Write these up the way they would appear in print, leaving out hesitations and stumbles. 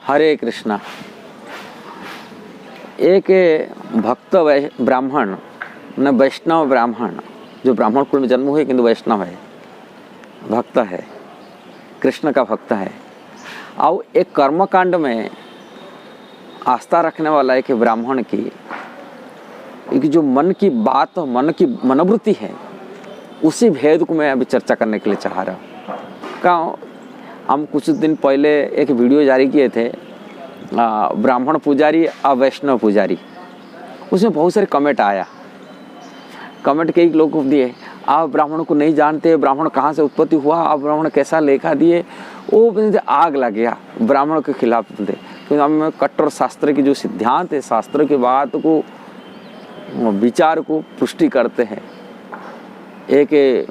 हरे कृष्णा। एक भक्त ब्राह्मण न वैष्णव ब्राह्मण, जो ब्राह्मण कुल में जन्म हुए किंतु वैष्णव है, भक्त है, कृष्ण का भक्त है, और एक कर्मकांड में आस्था रखने वाला एक ब्राह्मण की एक जो मन की बात, मन की मनोवृत्ति है, उसी भेद को मैं अभी चर्चा करने के लिए चाह रहा हूँ। कहाँ हम कुछ दिन पहले एक वीडियो जारी किए थे, ब्राह्मण पुजारी और वैष्णव पुजारी। उसमें बहुत सारे कमेंट आया। कमेंट कई लोग को दिए, आप ब्राह्मण को नहीं जानते, ब्राह्मण कहाँ से उत्पत्ति हुआ, आप ब्राह्मण कैसा लेखा दिए। वो आग लग गया ब्राह्मण के खिलाफ बोलते, क्योंकि हम कट्टर शास्त्र की जो सिद्धांत है, शास्त्र की बात को, विचार को पुष्टि करते हैं। एक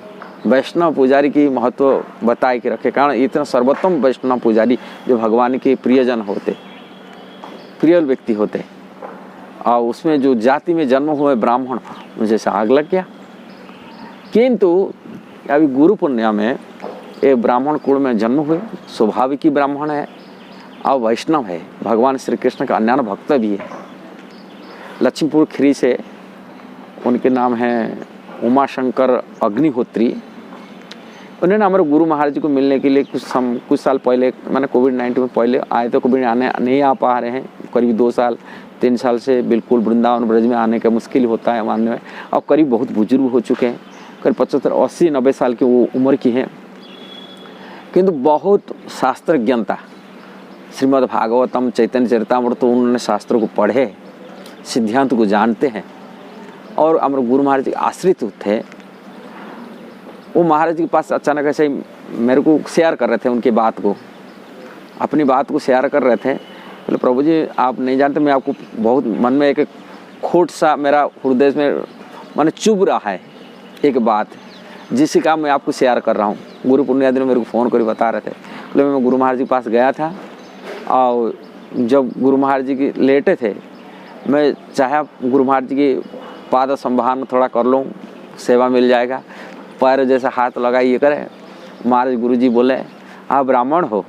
वैष्णव पुजारी की महत्व बताए के रखे, कारण इतना सर्वोत्तम वैष्णव पुजारी जो भगवान के प्रियजन होते, प्रिय व्यक्ति होते, और उसमें जो जाति में जन्म हुए ब्राह्मण, मुझे से आग लग गया। किंतु अभी गुरु पुण्य में एक ब्राह्मण कुल में जन्म हुए, स्वाभाविक ही ब्राह्मण है और वैष्णव है, भगवान श्री कृष्ण का अन्य भक्त भी है। लक्ष्मीपुर खीरी से उनके नाम है उमाशंकर अग्निहोत्री। उन्होंने हमारे गुरु महाराज जी को मिलने के लिए कुछ साल पहले, मैंने कोविड-19 में पहले आए तो कोविड आने नहीं आ पा रहे हैं, करीब 2 साल 3 साल से बिल्कुल वृंदावन ब्रज में आने का मुश्किल होता है मानने में। और करीब बहुत बुजुर्ग हो चुके हैं, करीब 75 80 90 साल की वो उम्र की हैं, किंतु बहुत शास्त्र ज्ञानता, श्रीमद् भागवतम, चैतन्य चरितामृत, तो उन्होंने शास्त्रों को पढ़े, सिद्धांत को जानते हैं और हमारे गुरु महाराज जी आश्रित थे। वो महाराज के पास अचानक ऐसे ही मेरे को शेयर कर रहे थे, उनकी बात को, अपनी बात को शेयर कर रहे थे। बोले प्रभु जी आप नहीं जानते, मैं आपको बहुत मन में एक खोट सा मेरा हृदय में मैंने चुभ रहा है, एक बात जिससे का मैं आपको शेयर कर रहा हूँ। गुरु पुण्यादि ने मेरे को फ़ोन कर बता रहे थे। बोले मैं गुरु महाराज जी के पास गया था, और जब गुरु महाराज जी की लेटे थे, मैं चाहे गुरु महाराज जी की पाद संभान थोड़ा कर लूँ, सेवा मिल जाएगा, पैर जैसे हाथ लगाइए करे। महाराज गुरु जी बोले आप ब्राह्मण हो,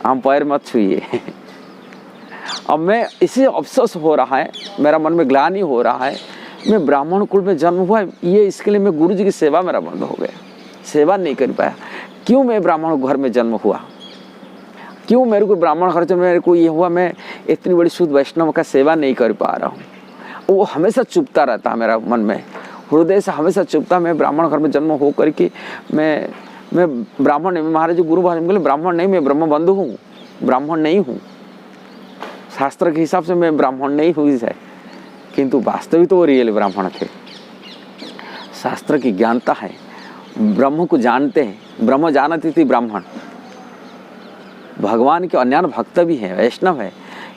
हम पैर मत छुइए। अब मैं इसी अफसोस हो रहा है, मेरा मन में ग्लानि हो रहा है, मैं ब्राह्मण कुल में जन्म हुआ ये, इसके लिए मैं गुरु जी की सेवा मेरा बंद हो गया, सेवा नहीं कर पाया। क्यों मैं ब्राह्मण घर में जन्म हुआ, क्यों मेरे को ब्राह्मण घर में मेरे को ये हुआ, मैं इतनी बड़ी शुद्ध वैष्णव का सेवा नहीं कर पा रहा हूँ। वो हमेशा चुभता रहता है मेरा मन में, हृदय से हमेशा चुभता। मैं ब्राह्मण घर में जन्म हो करके मैं ब्राह्मण नहीं, महाराज गुरु महाराज बोले ब्राह्मण नहीं, मैं ब्रह्म बंधु हूँ, ब्राह्मण नहीं हूँ, शास्त्र के हिसाब से मैं ब्राह्मण नहीं हुई है, किंतु वास्तविक तो वो रियल ब्राह्मण थे। शास्त्र की ज्ञानता है, ब्रह्म को जानते हैं, ब्रह्म जानती थी ब्राह्मण, भगवान के अन्य भक्त भी है, वैष्णव है,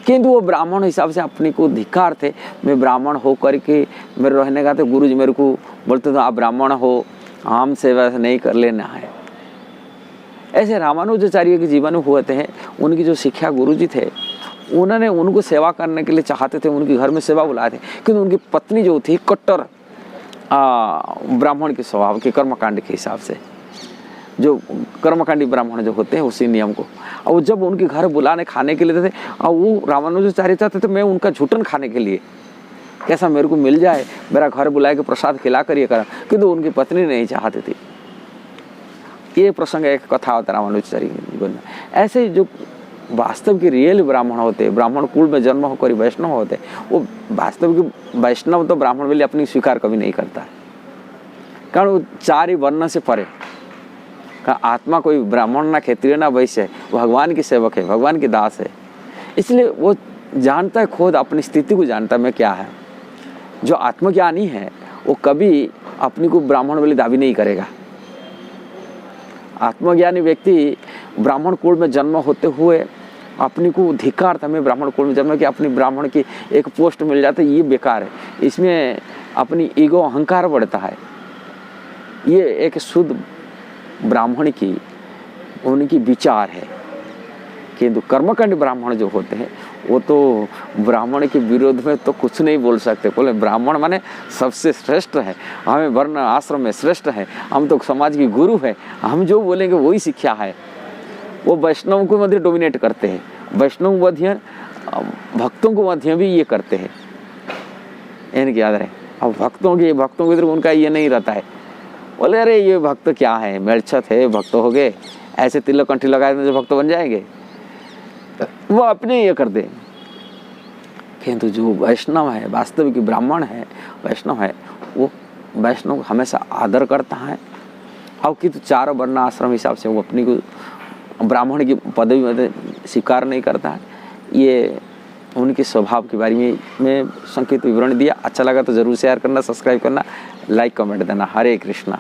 किंतु वो ब्राह्मण हिसाब से अपने को धिक्कार थे। मैं ब्राह्मण हो करके मेरे रहने का, तो गुरु जी मेरे को बोलते थे आप ब्राह्मण हो, हम सेवा नहीं कर लेना है। ऐसे रामानुजाचार्य के जीवन में हुए थे, उनकी जो शिक्षा गुरु जी थे, उन्होंने उनको सेवा करने के लिए चाहते थे, उनके घर में सेवा बुलाए थे, किंतु उनकी पत्नी जो थी कट्टर ब्राह्मण के स्वभाव के, कर्मकांड के हिसाब से, जो कर्मकांडी ब्राह्मण जो होते हैं उसी नियम को, और जब उनके घर बुलाने खाने के लिए थे, और वो रामानुजाचार्य चाहते थे मैं उनका झूठन खाने के लिए, कैसा मेरे को मिल जाए, मेरा घर बुलाए के प्रसाद खिला कर ये करा, किंतु उनकी पत्नी नहीं चाहती थी। ये प्रसंग एक कथा होता है रामानुजाचार्य के जीवन में। ऐसे जो वास्तव के रियल ब्राह्मण होते, ब्राह्मण कुल में जन्म होकर वैष्णव होते, वो वास्तव के वैष्णव तो ब्राह्मण के लिए अपनी स्वीकार कभी नहीं करता है, कारण वो 4 ही वर्ण से परे का आत्मा, कोई ब्राह्मण ना क्षत्रिय ना वैश्य है, भगवान की सेवक है, भगवान की दास है। इसलिए वो जानता है, खुद अपनी स्थिति को जानता है मैं क्या है। जो आत्मज्ञानी है वो कभी अपनी को ब्राह्मण वाली दावी नहीं करेगा। आत्मज्ञानी व्यक्ति ब्राह्मण कुल में जन्म होते हुए अपनी को धिक्कार था, मैं ब्राह्मण कुल में जन्म कि अपनी ब्राह्मण की एक पोस्ट मिल जाता है, ये बेकार है, इसमें अपनी ईगो अहंकार बढ़ता है। ये एक शुद्ध ब्राह्मण की उनकी विचार है। किंतु कर्मकांड ब्राह्मण जो होते हैं वो तो ब्राह्मण के विरोध में तो कुछ नहीं बोल सकते। बोले ब्राह्मण माने सबसे श्रेष्ठ है, हमें वर्ण आश्रम में श्रेष्ठ है, हम तो समाज के गुरु है, हम जो बोलेंगे वही शिक्षा है। वो वैष्णव को मध्य डोमिनेट करते हैं, वैष्णव मध्य भक्तों को मध्य भी ये करते हैं, इनकी याद रहे। अब भक्तों की तरफ उनका ये नहीं रहता है, बोले अरे ये भक्त क्या है, मेलछत है, भक्त हो गए, ऐसे तिलक कंठी लगाए तो भक्त बन जाएंगे, वो अपने ये कर दे। किंतु जो वैष्णव है, वास्तविक ब्राह्मण है, वैष्णव है, वो वैष्णव हमेशा आदर करता है। अब कि तो चारों वर्ण आश्रम हिसाब से वो अपनी को ब्राह्मण की पदवी में स्वीकार नहीं करता है। ये उनके स्वभाव के बारे में संक्षिप्त विवरण दिया। अच्छा लगा तो जरूर शेयर करना, सब्सक्राइब करना, लाइक कमेंट देना। हरे कृष्णा।